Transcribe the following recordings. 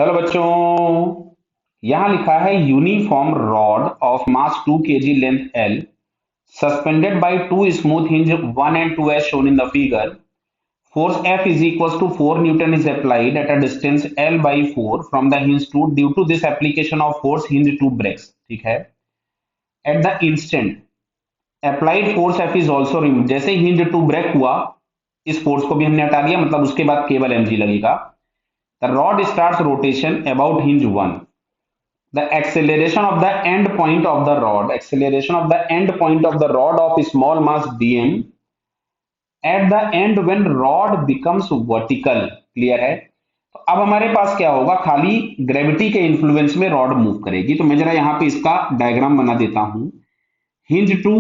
Hello बच्चों, यहां लिखा है uniform rod of mass 2 kg length L suspended by two smooth hinge 1 and 2 as shown in the figure. Force F is equals to 4 Newton is applied at a distance L by 4 from the hinge 2 due to this application of force hinge 2 breaks. ठीक है। At the instant applied force F is also removed. जैसे hinge 2 break हुआ, इस force को भी हमने हटा दिया, मतलब उसके बाद केवल mg लगेगा। The rod starts rotation about hinge 1. The acceleration of the end point of the rod, acceleration of the end point of the rod of small mass dm at the end when rod becomes vertical. Clear है। तो अब हमारे पास क्या होगा, खाली gravity के influence में rod move करेगी। तो मैं जरा यहां पे इसका डायग्राम बना देता हूं। हिंज टू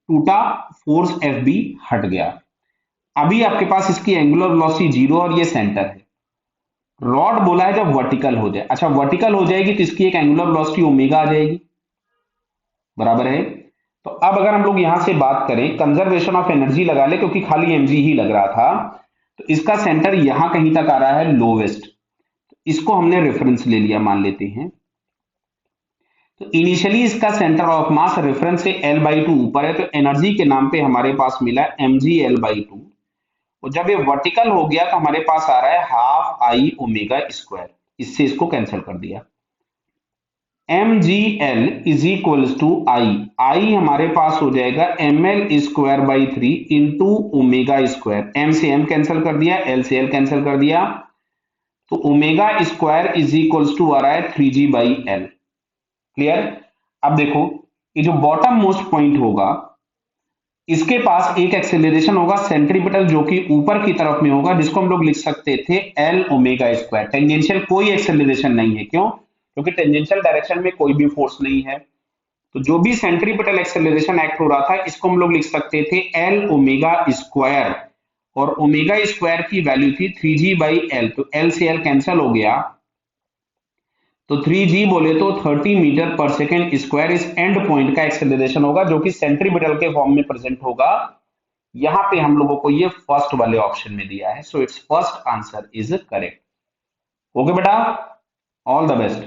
टूटा, फोर्स एफ बी हट गया। अभी आपके पास इसकी एंगुलर वेलोसिटी जीरो और ये सेंटर है। रॉड बोला है जब वर्टिकल हो जाए। अच्छा, वर्टिकल हो जाएगी तो इसकी एक एंगुलर वेलोसिटी ओमेगा आ जाएगी, बराबर है। तो अब अगर हम लोग यहां से बात करें, कंजर्वेशन ऑफ एनर्जी लगा ले क्योंकि खाली एमजी ही लग रहा था। तो इसका सेंटर यहां कहीं तक आ रहा है, लोवेस्ट। इसको हमने रेफरेंस ले लिया, मान लेते हैं। तो इनिशियली इसका सेंटर ऑफ मास रेफरेंस से एल बाई टू ऊपर है, तो एनर्जी के नाम पे हमारे पास मिला M G L by two. और जब ये वर्टिकल हो गया तो हमारे पास आ रहा है हाफ आई ओमेगा स्क्वायर। इससे इसको कैंसिल कर दिया। M G L is equal to I हमारे पास हो जाएगा M L square by three into omega square. M से एम कैंसिल कर दिया, एल से एल कैंसिल कर दिया, तो omega square is equal to आ रहा है 3g बाई एल। क्लियर। अब देखो, ये जो बॉटम मोस्ट पॉइंट होगा, इसके पास एक एक्सेलरेशन होगा सेंट्रीपिटल, जो कि ऊपर की तरफ में होगा, जिसको हम लोग लिख सकते थे एल ओमेगा स्क्वायर। टेंजेंशियल कोई एक्सेलरेशन नहीं है, क्यों? क्योंकि टेंजेंशियल डायरेक्शन में कोई भी फोर्स नहीं है। तो जो भी सेंट्रीपिटल एक्सेलरेशन एक्ट हो रहा था, इसको हम लोग लिख सकते थे एल ओमेगा स्क्वायर, और ओमेगा स्क्वायर की वैल्यू थी 3g बाई एल। तो एल से एल कैंसिल हो गया, तो 3g बोले तो 30 मीटर पर सेकेंड स्क्वायर इस एंड पॉइंट का एक्सेलरेशन होगा, जो कि सेंट्रीपिटल के फॉर्म में प्रेजेंट होगा। यहां पे हम लोगों को ये फर्स्ट वाले ऑप्शन में दिया है, so it's first answer is correct. Okay बेटा, ऑल द बेस्ट।